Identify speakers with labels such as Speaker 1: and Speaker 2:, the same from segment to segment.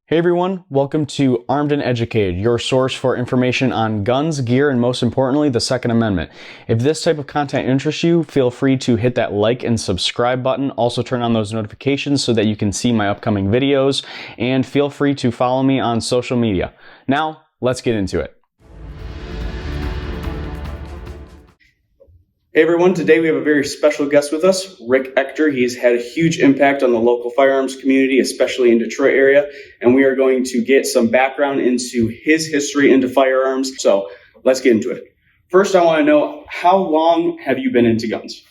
Speaker 1: Hey everyone, welcome to Armed and Educated, your source for information on guns, gear, and most importantly, the Second Amendment. If this type of content interests you, feel free to hit that like and subscribe button. Also turn on those notifications so that you can see my upcoming videos, and feel free to follow me on social media. Now, let's get into it. Hey everyone, today we have a very special guest with us, Rick Ector. He's had a huge impact on the local firearms community, especially in Detroit area, and we are going to get some background into his history into firearms. So let's get into it. First, I want to know, how long have you been into guns?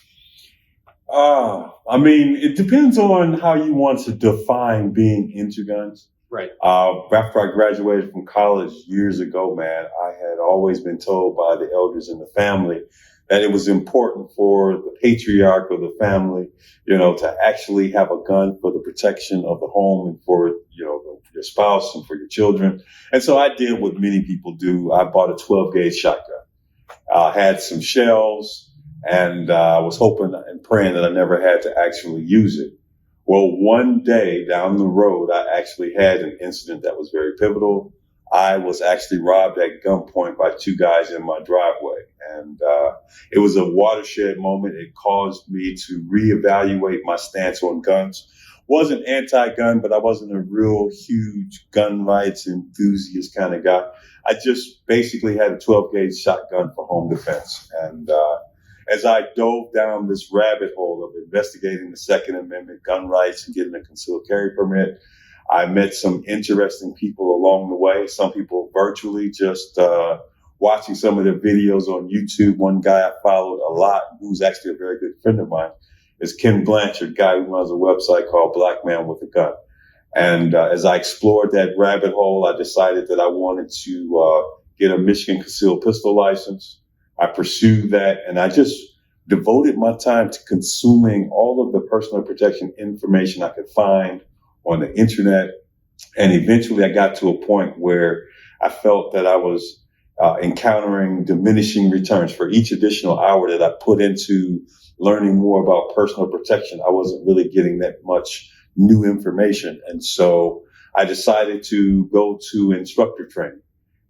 Speaker 2: It depends on how you want to define being into guns.
Speaker 1: Right.
Speaker 2: After I graduated from college years ago, man, I had always been told by the elders in the family that it was important for the patriarch of the family, to actually have a gun for the protection of the home and for, your spouse and for your children. And so I did what many people do. I bought a 12-gauge shotgun. Had some shells, and was hoping and praying that I never had to actually use it. Well, one day down the road, I actually had an incident that was very pivotal. I was actually robbed at gunpoint by two guys in my driveway. And it was a watershed moment. It caused me to reevaluate my stance on guns. Wasn't anti-gun, but I wasn't a real huge gun rights enthusiast kind of guy. I just basically had a 12-gauge shotgun for home defense. And as I dove down this rabbit hole of investigating the Second Amendment, gun rights, and getting a concealed carry permit, I met some interesting people along the way. Some people virtually, just watching some of their videos on YouTube. One guy I followed a lot, who's actually a very good friend of mine, is Ken Blanchard, guy who runs a website called Black Man with a Gun. And as I explored that rabbit hole, I decided that I wanted to get a Michigan concealed pistol license. I pursued that, and I just devoted my time to consuming all of the personal protection information I could find on the internet. And eventually I got to a point where I felt that I was encountering diminishing returns for each additional hour that I put into learning more about personal protection. I wasn't really getting that much new information. And so I decided to go to instructor training.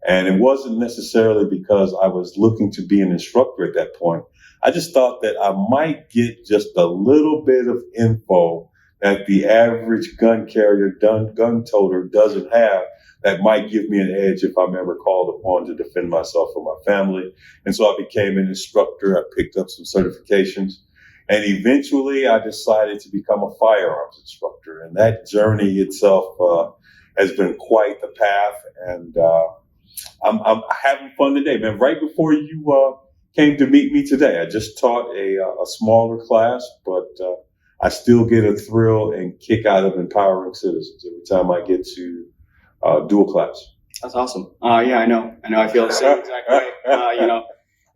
Speaker 2: And it wasn't necessarily because I was looking to be an instructor at that point. I just thought that I might get just a little bit of info that the average gun carrier, gun toter doesn't have, that might give me an edge if I'm ever called upon to defend myself or my family. And so I became an instructor. I picked up some certifications. And eventually I decided to become a firearms instructor. And that journey itself has been quite the path. And I'm having fun today, man. Right before you came to meet me today, I just taught a smaller class, but I still get a thrill and kick out of empowering citizens every time I get to do a class.
Speaker 1: That's awesome. Yeah, I know. I feel the same exact way.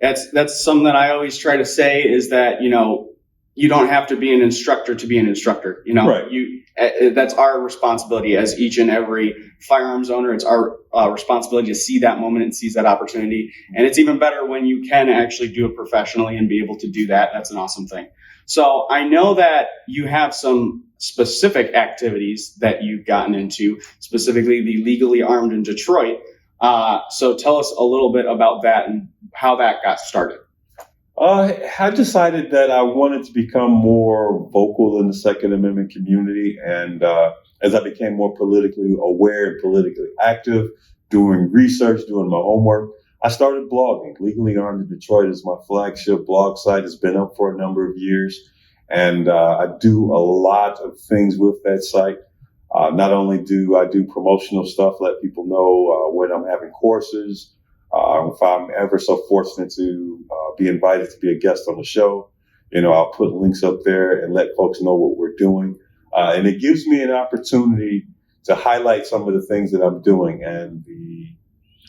Speaker 1: That's something that I always try to say is that, you don't have to be an instructor to be an instructor.
Speaker 2: Right.
Speaker 1: That's our responsibility as each and every firearms owner. It's our responsibility to see that moment and seize that opportunity. And it's even better when you can actually do it professionally and be able to do that. That's an awesome thing. So I know that you have some specific activities that you've gotten into, specifically the Legally Armed in Detroit. So tell us a little bit about that and how that got started.
Speaker 2: I decided that I wanted to become more vocal in the Second Amendment community. And as I became more politically aware and politically active, doing research, doing my homework, I started blogging. Legally Armed in Detroit is my flagship blog site. It's been up for a number of years. And I do a lot of things with that site. Not only do I do promotional stuff, let people know when I'm having courses, if I'm ever so fortunate to be invited to be a guest on the show, I'll put links up there and let folks know what we're doing. And it gives me an opportunity to highlight some of the things that I'm doing. And the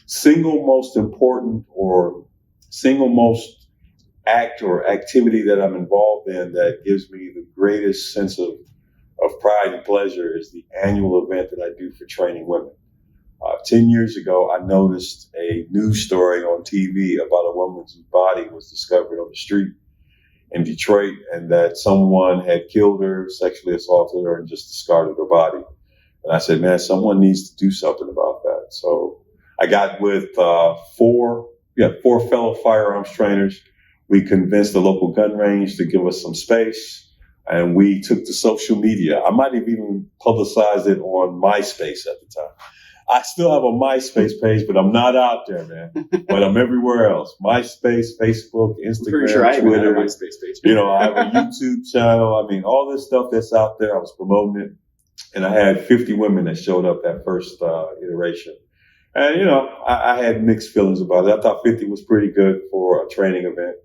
Speaker 2: single most important or single most act or activity that I'm involved in that gives me the greatest sense of pride and pleasure is the annual event that I do for training women. 10 years ago, I noticed a news story on TV about a woman whose body was discovered on the street in Detroit, and that someone had killed her, sexually assaulted her, and just discarded her body. And I said, man, someone needs to do something about that. So I got with four fellow firearms trainers. We convinced the local gun range to give us some space. And we took to social media. I might have even publicized it on MySpace at the time. I still have a MySpace page, but I'm not out there, man. But I'm everywhere else. MySpace, Facebook, Instagram,
Speaker 1: I'm pretty sure I even had a
Speaker 2: Twitter.
Speaker 1: MySpace page.
Speaker 2: I have a YouTube channel. I mean, all this stuff that's out there, I was promoting it. And I had 50 women that showed up that first iteration. And, I had mixed feelings about it. I thought 50 was pretty good for a training event.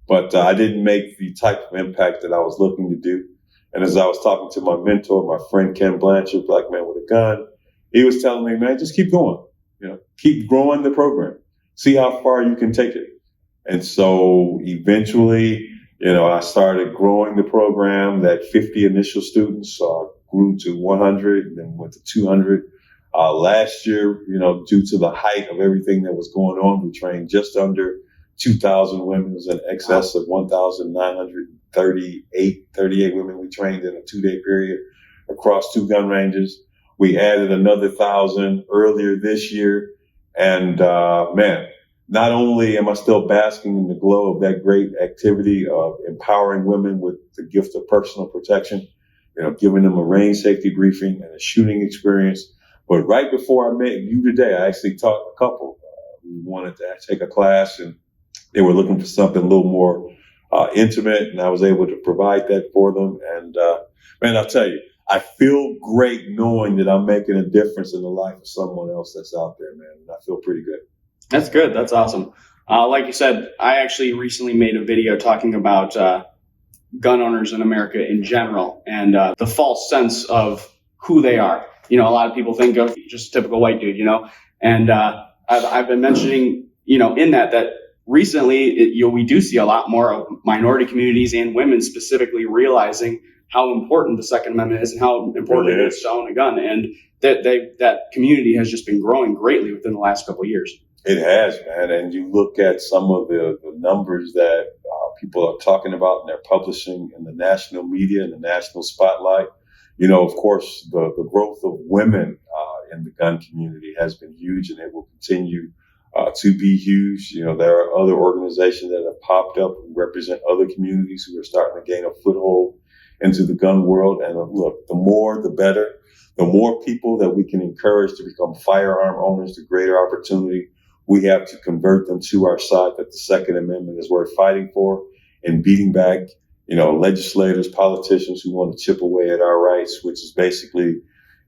Speaker 2: But I didn't make the type of impact that I was looking to do. And as I was talking to my mentor, my friend Ken Blanchard, Black Man with a Gun, he was telling me, man, just keep going. Keep growing the program. See how far you can take it. And so eventually, I started growing the program. That 50 initial students grew to 100 and then went to 200. Last year, due to the height of everything that was going on, we trained just under 2,000 women. It was in excess of 1,938 women we trained in a 2-day period across 2 gun ranges. We added another 1,000 earlier this year. And, man, not only am I still basking in the glow of that great activity of empowering women with the gift of personal protection, giving them a range safety briefing and a shooting experience. But right before I met you today, I actually taught a couple who wanted to take a class, and they were looking for something a little more intimate, and I was able to provide that for them. And, man, I'll tell you, I feel great knowing that I'm making a difference in the life of someone else that's out there, man. And I feel pretty good.
Speaker 1: That's good. That's awesome. Like you said, I actually recently made a video talking about gun owners in America in general and the false sense of who they are. A lot of people think of just typical white dude, and I've been mentioning, in that recently we do see a lot more of minority communities and women specifically realizing how important the Second Amendment is and how important it is to own a gun. And that community has just been growing greatly within the last couple of years.
Speaker 2: It has, man. And you look at some of the numbers that people are talking about and they're publishing in the national media and the national spotlight. Of course, the growth of women in the gun community has been huge, and it will continue to be huge. There are other organizations that have popped up and represent other communities who are starting to gain a foothold into the gun world. And look, the more, the better. The more people that we can encourage to become firearm owners, the greater opportunity we have to convert them to our side, that the Second Amendment is worth fighting for and beating back, legislators, politicians who want to chip away at our rights, which is basically,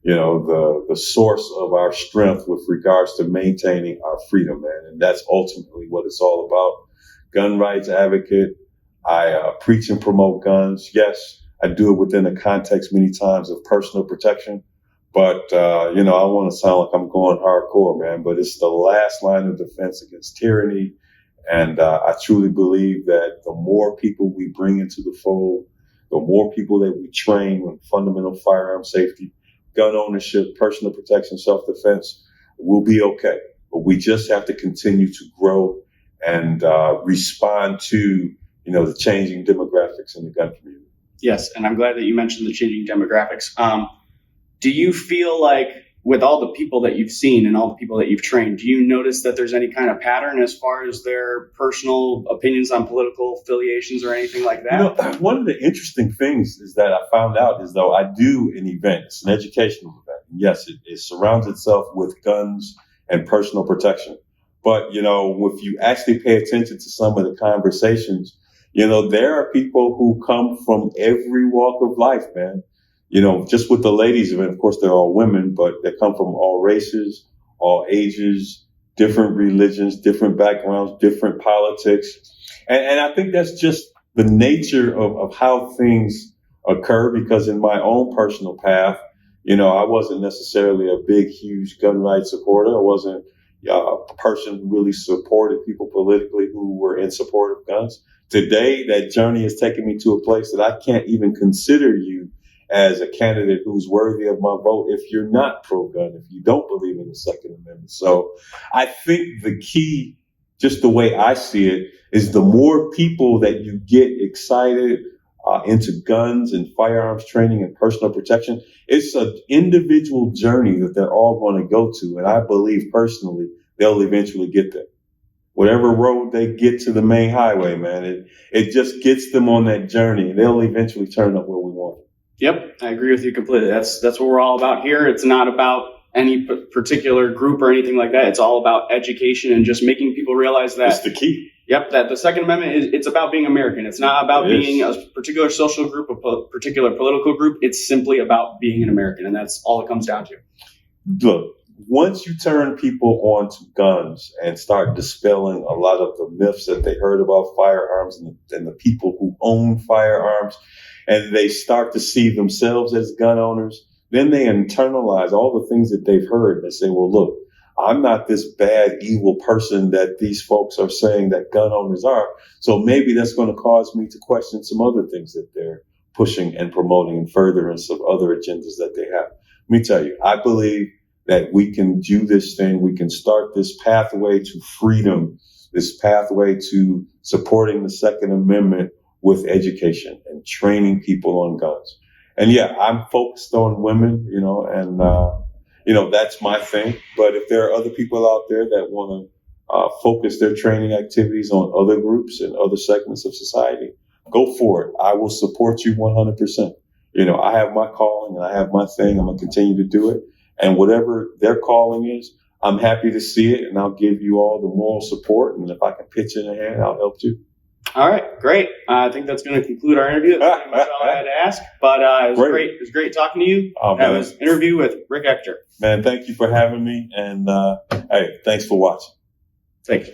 Speaker 2: the source of our strength with regards to maintaining our freedom, man. And that's ultimately what it's all about. Gun rights advocate. I preach and promote guns. Yes, I do it within the context many times of personal protection. But, I want to sound like I'm going hardcore, man, but it's the last line of defense against tyranny. And I truly believe that the more people we bring into the fold, the more people that we train on fundamental firearm safety, gun ownership, personal protection, self-defense, we'll be okay. But we just have to continue to grow and respond to, the changing demographics in the gun community.
Speaker 1: Yes, and I'm glad that you mentioned the changing demographics. Do you feel like with all the people that you've seen and all the people that you've trained, do you notice that there's any kind of pattern as far as their personal opinions on political affiliations or anything like that?
Speaker 2: One of the interesting things is that I found out is though I do an event, it's an educational event. Yes, it surrounds itself with guns and personal protection. But, if you actually pay attention to some of the conversations, there are people who come from every walk of life, man. Just with the ladies event, of course, they're all women, but they come from all races, all ages, different religions, different backgrounds, different politics. And I think that's just the nature of how things occur, because in my own personal path, I wasn't necessarily a big, huge gun rights supporter. I wasn't a person who really supported people politically who were in support of guns. Today, that journey has taken me to a place that I can't even consider you as a candidate who's worthy of my vote if you're not pro-gun, if you don't believe in the Second Amendment. So I think the key, just the way I see it, is the more people that you get excited into guns and firearms training and personal protection. It's an individual journey that they're all going to go to. And I believe personally, they'll eventually get there. Whatever road they get to the main highway, man, it just gets them on that journey. They'll eventually turn up where we want them.
Speaker 1: Yep, I agree with you completely. That's what we're all about here. It's not about any particular group or anything like that. It's all about education and just making people realize that.
Speaker 2: That's the key.
Speaker 1: Yep, that the Second Amendment it's about being American. It's not about being a particular social group, a particular political group. It's simply about being an American, and that's all it comes down to.
Speaker 2: Look, once you turn people on to guns and start dispelling a lot of the myths that they heard about firearms and the people who own firearms, and they start to see themselves as gun owners, then they internalize all the things that they've heard. They say, well, look, I'm not this bad, evil person that these folks are saying that gun owners are. So maybe that's going to cause me to question some other things that they're pushing and promoting and furtherance of other agendas that they have. Let me tell you, I believe that we can do this thing. We can start this pathway to freedom, this pathway to supporting the Second Amendment with education and training people on guns. And yeah, I'm focused on women, and that's my thing. But if there are other people out there that want to focus their training activities on other groups and other segments of society, go for it. I will support you 100%. I have my calling and I have my thing. I'm going to continue to do it. And whatever their calling is, I'm happy to see it, and I'll give you all the moral support. And if I can pitch in a hand, I'll help you.
Speaker 1: All right, great. I think that's going to conclude our interview. That's pretty much all I had to ask. But it was great. It was great talking to you. That was an interview with Rick Ector.
Speaker 2: Man, thank you for having me. And hey, thanks for watching.
Speaker 1: Thank you.